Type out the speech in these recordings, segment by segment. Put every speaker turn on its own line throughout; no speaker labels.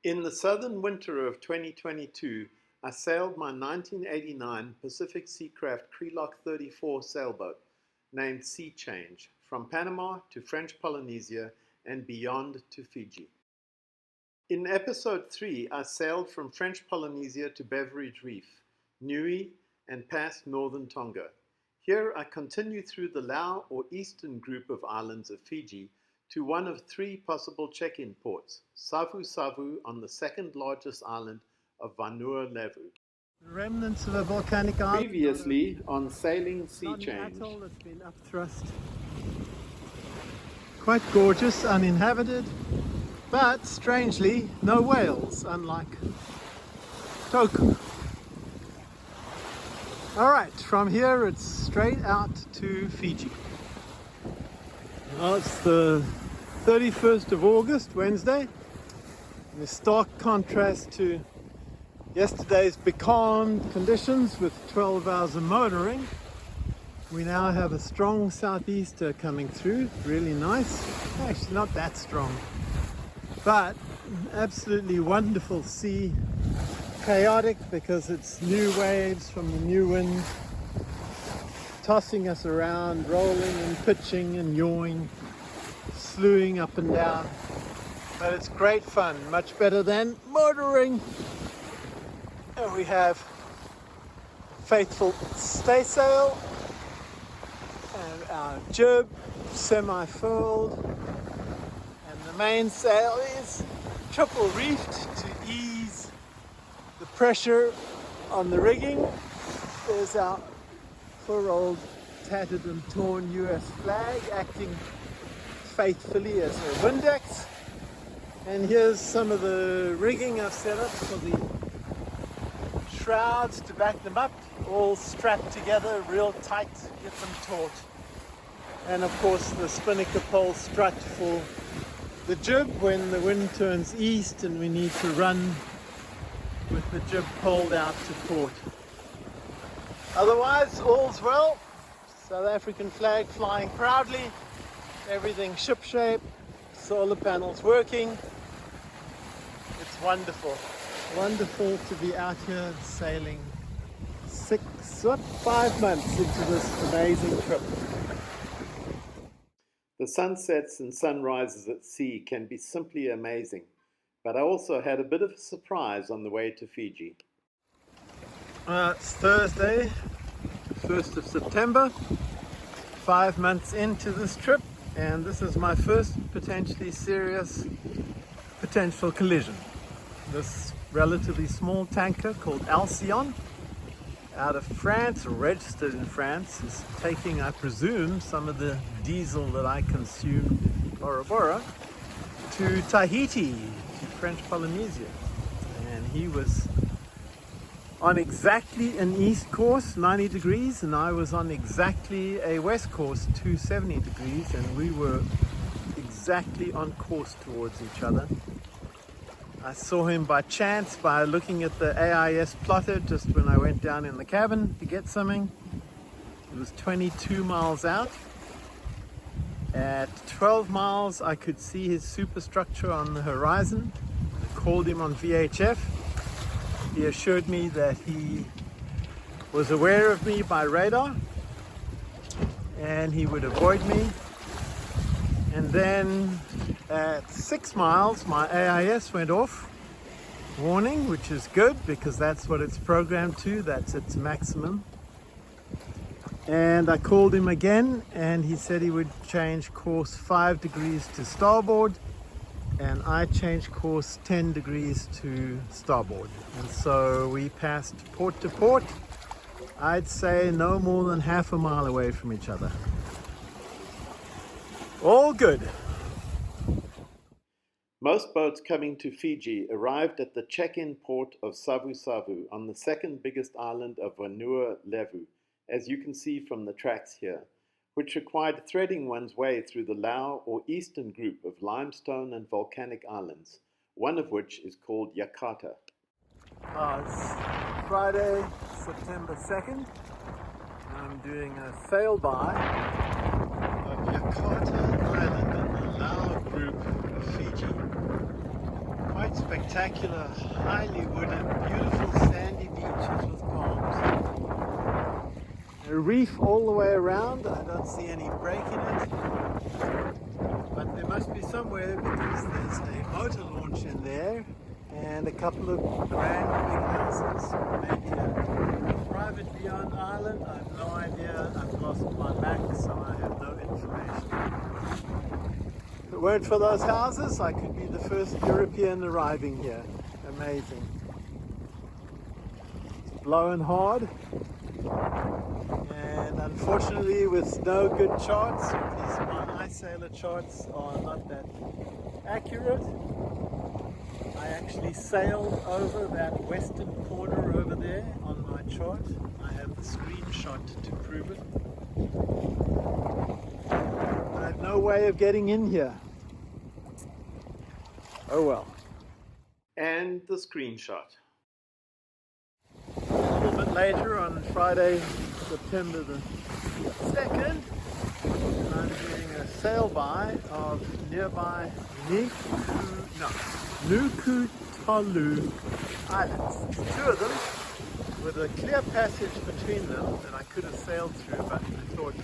In the southern winter of 2022, I sailed my 1989 Pacific Seacraft Krelock 34 sailboat, named Sea Change, from Panama to French Polynesia and beyond to Fiji. In episode 3, I sailed from French Polynesia to Beveridge Reef, Niue, and past northern Tonga. Here I continue through the Lau or eastern group of islands of Fiji to one of 3 possible check-in ports, Savusavu on the second largest island of Vanuatu.
Remnants of a volcanic island.
Previously on Sailing Sea
Not an
Change.
atoll that's been upthrust. Quite gorgeous, uninhabited, but strangely no whales, unlike Tonga. Alright, from here it's straight out to Fiji. Well, it's the 31st of August, Wednesday. In stark contrast to yesterday's becalmed conditions with 12 hours of motoring. We now have a strong southeaster coming through, really nice. Actually not that strong, but absolutely wonderful sea. Chaotic because it's new waves from the new wind tossing us around, rolling and pitching and yawing, slewing up and down. But it's great fun, much better than motoring. And we have faithful staysail and our jib semi-furled, and the mainsail is triple reefed to ease the pressure on the rigging. There's our poor old tattered and torn US flag acting faithfully as a Windex. And here's some of the rigging I've set up for the shrouds to back them up, all strapped together real tight, get them taut. And of course the spinnaker pole strut for the jib when the wind turns east and we need to run with the jib pulled out to port. Otherwise, all's well. South African flag flying proudly, everything shipshape, solar panels working. It's wonderful. Wonderful to be out here sailing 5 months into this amazing trip.
The sunsets and sunrises at sea can be simply amazing, but I also had a bit of a surprise on the way to Fiji.
It's Thursday, 1st of September, 5 months into this trip, and this is my first potentially serious potential collision. This relatively small tanker called Alcyon out of France, registered in France, is taking, I presume, some of the diesel that I consumed in Bora Bora to Tahiti, to French Polynesia. And he was on exactly an east course, 90 degrees, and I was on exactly a west course, 270 degrees, and we were exactly on course towards each other. I saw him by chance by looking at the AIS plotter just when I went down in the cabin to get something. It was 22 miles out. At 12 miles I could see his superstructure on the horizon. I called him on VHF. He assured me that he was aware of me by radar and he would avoid me. And then at 6 miles my AIS went off, warning, which is good because that's what it's programmed to, that's its maximum. And I called him again and he said he would change course 5 degrees to starboard, and I changed course 10 degrees to starboard. And so we passed port to port, I'd say no more than half a mile away from each other. All good.
Most boats coming to Fiji arrived at the check-in port of Savusavu on the second biggest island of Vanuatu, as you can see from the tracks here, which required threading one's way through the Lau or eastern group of limestone and volcanic islands, one of which is called Yakarta.
It's Friday, September 2nd. I'm doing a sail-by of Yakarta Island in the Lau Group of Fiji. Quite spectacular, highly wooded, beautiful sandy beaches with palms. A reef all the way around. I don't see any break in it, but there must be somewhere because there's a motor launch in there and a couple of grand big houses. Maybe a private beyond island. I have no idea. I've lost my map, so I have no information. If it weren't for those houses, I could be the first European arriving here. Amazing. It's blowing hard. And unfortunately, with no good charts, at least my iSailor charts are not that accurate. I actually sailed over that western corner over there on my chart. I have the screenshot to prove it. I have no way of getting in here. Oh well.
And the screenshot.
A little bit later on Friday, September the 2nd, I'm doing a sail-by of nearby Nukutalu Islands. There's two of them with a clear passage between them that I could have sailed through, but I thought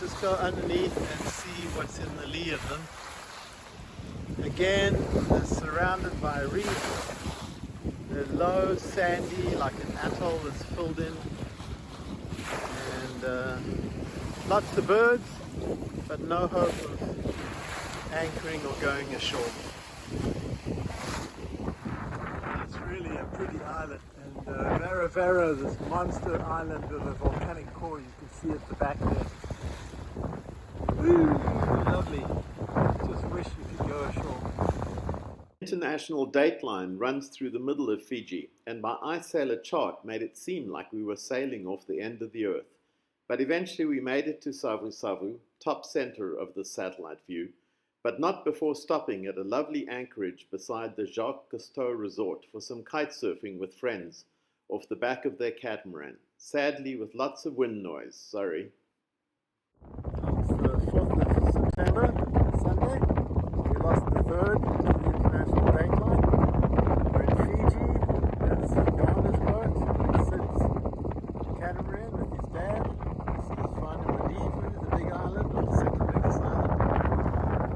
just go underneath and see what's in the lee of them. Again, they're surrounded by reef. They're low, sandy, like an atoll that's filled in. And lots of birds, but no hope of anchoring or going ashore. It's really a pretty island. And Vera Vera, this monster island with a volcanic core, you can see at the back there. Woo, lovely. Just wish you could go ashore.
International dateline runs through the middle of Fiji, and my iSailor chart made it seem like we were sailing off the end of the earth. But eventually we made it to Savusavu, top center of the satellite view, but not before stopping at a lovely Anchorage beside the Jacques Cousteau Resort for some kitesurfing with friends off the back of their catamaran, sadly with lots of wind noise, sorry.
It's the 4th of September, Sunday. We lost the 3rd to the international dateline. We're in Fiji. That's Donna's boat. Sid's catamaran with his dad. This is Vanuatu, the big island, or the second biggest island.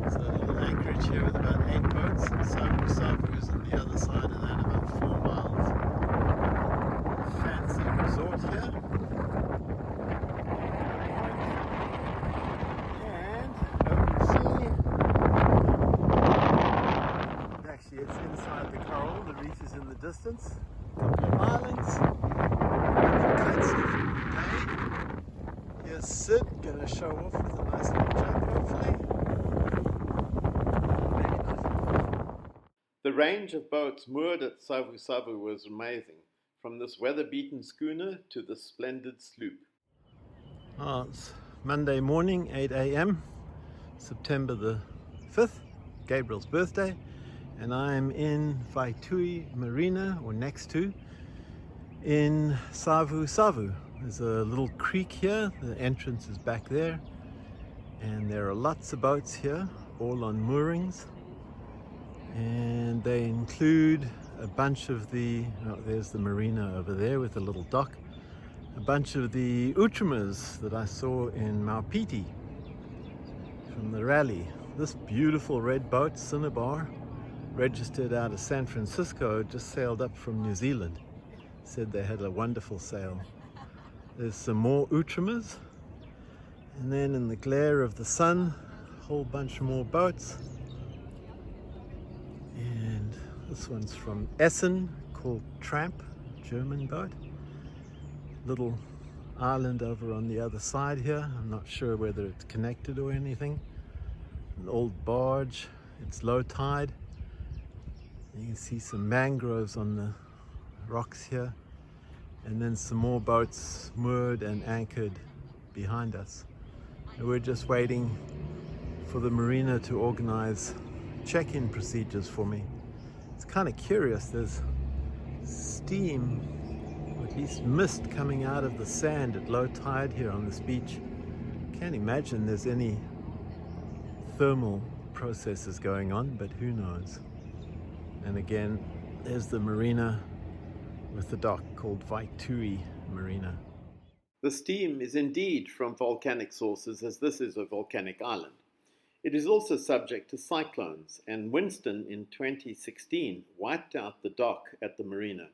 There's a little anchorage here with about 8 boats. Savusavu is on the other side of that, about 4 miles. Fancy resort here. It's inside the coral, the reef is in the distance. A couple of islands. Kitesurfing today. Here's Sid, gonna show off with a nice little jump hopefully. Maybe not.
The range of boats moored at Savusavu was amazing, from this weather-beaten schooner to this splendid sloop.
Oh, it's Monday morning, 8 a.m., September the 5th, Gabriel's birthday. And I'm in Vaitui Marina, or next to, in Savusavu. There's a little creek here, the entrance is back there, and there are lots of boats here, all on moorings, and they include a bunch of the, there's the marina over there with a little dock, a bunch of the Utramas that I saw in Maupiti from the rally. This beautiful red boat, Cinnabar, registered out of San Francisco, just sailed up from New Zealand. Said they had a wonderful sail. There's some more Utramas, and then in the glare of the sun, a whole bunch more boats. And this one's from Essen, called Tramp, German boat. Little island over on the other side here. I'm not sure whether it's connected or anything. An old barge, it's low tide. You can see some mangroves on the rocks here, and then some more boats moored and anchored behind us. And we're just waiting for the marina to organize check-in procedures for me. It's kind of curious, there's steam, or at least mist, coming out of the sand at low tide here on this beach. Can't imagine there's any thermal processes going on, but who knows. And again, there's the marina with the dock called Vaitui Marina.
The steam is indeed from volcanic sources, as this is a volcanic island. It is also subject to cyclones, and Winston in 2016 wiped out the dock at the marina.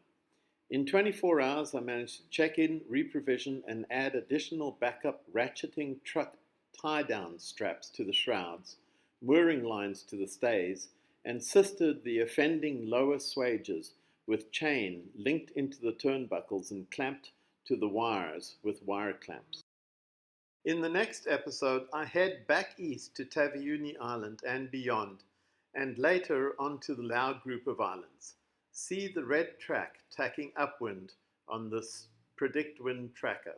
In 24 hours, I managed to check in, reprovision, and add additional backup ratcheting truck tie-down straps to the shrouds, mooring lines to the stays, and sisted the offending lower swages with chain linked into the turnbuckles and clamped to the wires with wire clamps. In the next episode, I head back east to Taveuni Island and beyond, and later on to the Lau Group of islands. See the red track tacking upwind on this Predict Wind tracker.